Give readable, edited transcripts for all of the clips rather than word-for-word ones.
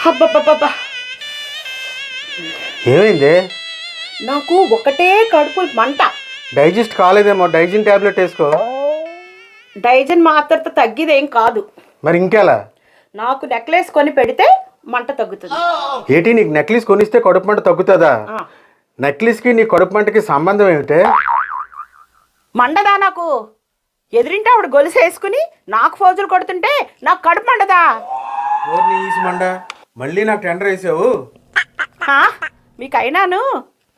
అబ్బబ్బబ్బబ్బా! ఏమైంది? నాకు ఒకటే కడుపు మంట. డైజెస్ట్ కాలేదేమో, డైజిన్ టాబ్లెట్ వేసుకో. డైజన్ మాత్రతో తగ్గేదేం కాదు. మరి ఇంకెలా? నాకు నెక్లెస్ కొని పెడితే మంట తగ్గుతుంది. ఏంటి, నీకు నెక్లెస్ కొనిస్తే కడుపు మంట తగ్గుతుందా? నెక్లెస్కి నీ కడుపు మంటకి సంబంధం ఏమిటే? మండదా నాకు? ఎదురింటే ఆవిడ గొలుసు వేసుకుని నాకు ఫోజులు కొడుతుంటే నాకు కడుపు మండదా? మండ మళ్ళీ నాకు టెండర్ వేసావు. మీకైనాను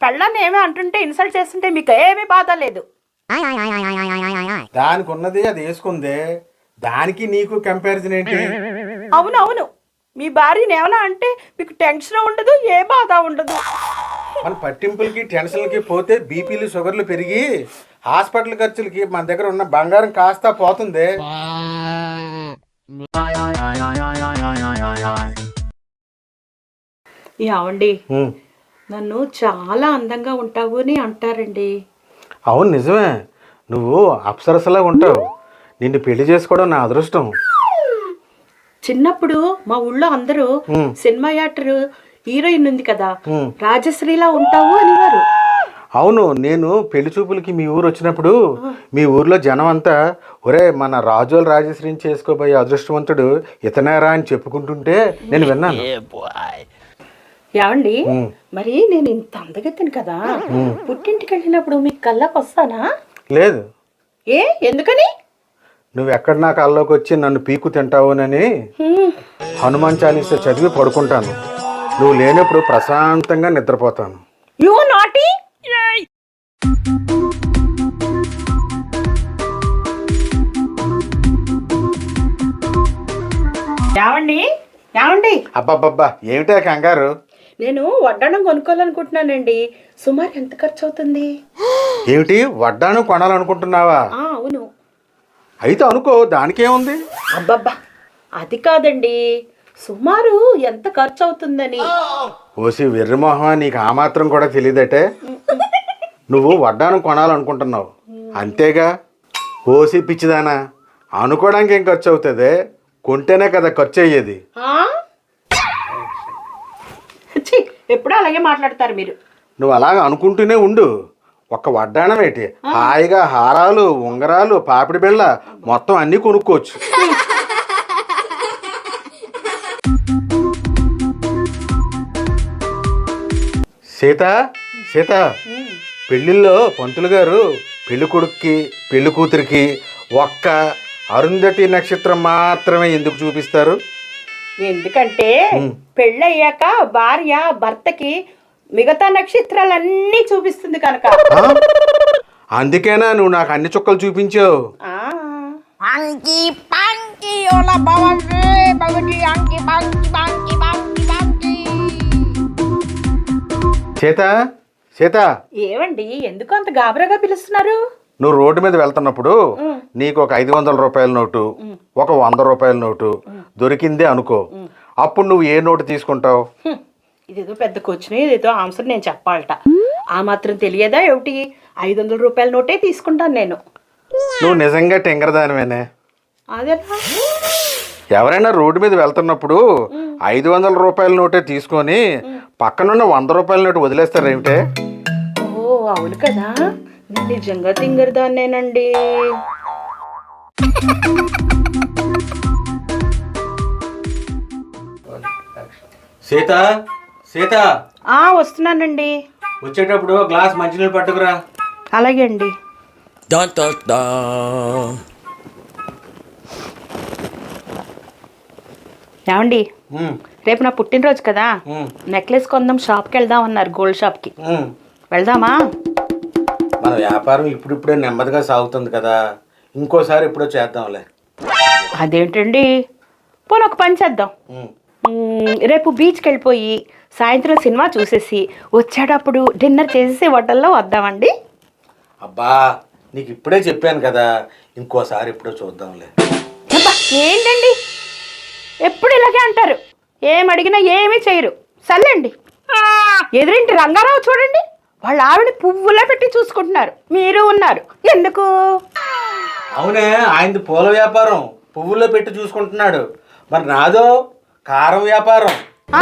పెళ్ళాన్ని ఏమీ అంటుంటే ఇన్సల్ట్ చేస్తుంటే మీకు ఏమీ బాధ లేదు. దానికి ఉన్నది అది వేసుకుందే, దానికి నీకు కంపారిజన్ ఏంటి? అవునవును, మీ భార్యని ఏమన్నా అంటే మీకు టెన్షన్ ఉండదు, ఏ బాధ ఉండదు. మన పట్టింపులకి టెన్షన్లకి పోతే బీపీలు షుగర్లు పెరిగి హాస్పిటల్ ఖర్చులకి మన దగ్గర ఉన్న బంగారం కాస్త పోతుంది. ఏమండి, నన్ను చాలా అందంగా ఉంటావు అని అంటారండి. అవును, నిజమే. నువ్వు అప్సరసలా ఉంటావు. నిన్ను పెళ్లి చేసుకోవడం నా అదృష్టం. చిన్నప్పుడు మా ఊళ్ళో అందరూ సినిమా యాక్టర్ హీరోయిన్ ఉంది కదా, రాజశ్రీలా ఉంటావు అనేవారు. అవును, నేను పెళ్లి చూపులకి మీ ఊరు వచ్చినప్పుడు మీ ఊర్లో జనం అంతా ఒరే మన రాజోలు రాజశ్రీని చేసుకోబోయే అదృష్టవంతుడు ఇతనేరా అని చెప్పుకుంటుంటే నేను విన్నాను. ఏమండి, మరి నేను ఇంత అందగెత్తాను కదా, పుట్టింటికి వెళ్ళినప్పుడు మీకు కళ్ళకి వస్తానా? లేదు. ఏ ఎందుకని? నువ్వు ఎక్కడ నా కల్లోకి వచ్చి నన్ను పీకు తింటావునని హనుమాన్ చాలీసా చదివి పడుకుంటాను. నువ్వు లేనప్పుడు ప్రశాంతంగా నిద్రపోతాను. You naughty. ఏమండి ఏమండి, అబ్బాబ్బా ఏమిటా కంగారు? నేను వడ్డాణం కొనుక్కోవాలనుకుంటున్నానండి. సుమారు ఎంత ఖర్చు అవుతుంది? ఏమిటి, వడ్డాణం కొనాలనుకుంటున్నావా? అవును. అయితే అనుకో, దానికేముంది? అబ్బబ్బా అది కాదండి, సుమారు ఎంత ఖర్చు అవుతుందని. ఓసి వెర్రిమోహం, నీకు ఆ మాత్రం కూడా తెలియదటే. నువ్వు వడ్డాణం కొనాలనుకుంటున్నావు అంతేగా. ఓసి పిచ్చిదానా, అనుకోవడానికి ఏం ఖర్చు అవుతుంది? కొంటేనే కదా ఖర్చు అయ్యేది. ఎప్పుడూ అలాగే మాట్లాడతారు మీరు. నువ్వు అలాగ అనుకుంటూనే ఉండు. ఒక్క వడ్డాణం ఏంటి, హాయిగా హారాలు, ఉంగరాలు, పాపిడి బిళ్ళ మొత్తం అన్నీ కొనుక్కోవచ్చు. సీత సీత, పెళ్ళిళ్ళలో పంతులు గారు పెళ్లి కొడుక్కి పెళ్లి కూతురికి ఒక్క అరుంధతి నక్షత్రం మాత్రమే ఎందుకు చూపిస్తారు? ఎందుకంటే పెళ్ళయ్యాక భార్య భర్తకి మిగతా నక్షత్రాలన్నీ చూపిస్తుంది కనుక. అందుకేనా నువ్వు నాకు అన్ని చుక్కలు చూపించావు? సీత సీత, ఏమండి ఎందుకు అంత గాబరాగా పిలుస్తున్నారు? నువ్వు రోడ్డు మీద వెళ్తున్నప్పుడు నీకు ఒక 500 రూపాయల నోటు, ఒక 100 రూపాయల నోటు దొరికిందే అనుకో, అప్పుడు నువ్వు ఏ నోటు తీసుకుంటావు? ఇదేదో పెద్ద క్వశ్చన్, ఇదేదో ఆన్సర్ నేను చెప్పాలట. ఆ మాత్రం తెలియదా ఏమిటి? 500 రూపాయల నోటే తీసుకుంటాను నేను. నువ్వు నిజంగా టెంగరదానివేనే. అదేనా? ఎవరైనా రోడ్డు మీద వెళ్తున్నప్పుడు 500 రూపాయల నోటే తీసుకొని పక్కనున్న 100 రూపాయల నోటు వదిలేస్తారేమిటే? ఓ అవును కదా, నేను నిజంగా తింగరదాన్నేనండి. సీత సీత, వస్తున్నానండి. వచ్చేటప్పుడు గ్లాస్ మంచినీళ్ళు పట్టుకురా. అలాగే అండి. ఏమండి, రేపు నా పుట్టినరోజు కదా, నెక్లెస్ కొందాం, షాప్కి వెళ్దాం అన్నారు, గోల్డ్ షాప్కి. వెళ్దామా? మన వ్యాపారం ఇప్పుడిప్పుడే నెమ్మదిగా సాగుతుంది కదా, ఇంకోసారి ఎప్పుడో చేద్దాంలే. అదేంటండి, పోనీ ఒక పని చేద్దాం. రేపు బీచ్కి వెళ్ళిపోయి సాయంత్రం సినిమా చూసేసి వచ్చేటప్పుడు డిన్నర్ చేసేసి హోటల్లో వద్దామండి. అబ్బా, నీకు ఇప్పుడే చెప్పాను కదా, ఇంకోసారి ఎప్పుడో చూద్దాంలే. ఏంటండి ఎప్పుడు ఇలాగే అంటారు, ఏం అడిగినా ఏమీ చేయరు. సర్లేండి. ఎదురింటి రంగారావు చూడండి, వాళ్ళ ఆవిడ పువ్వులా పెట్టి చూసుకుంటున్నారు, మీరు ఉన్నారు ఎందుకు? అవునే, ఆయనది పూల వ్యాపారం, పువ్వుల్లో పెట్టి చూసుకుంటున్నాడు. మరి నాదో కారం వ్యాపారం. ఆ?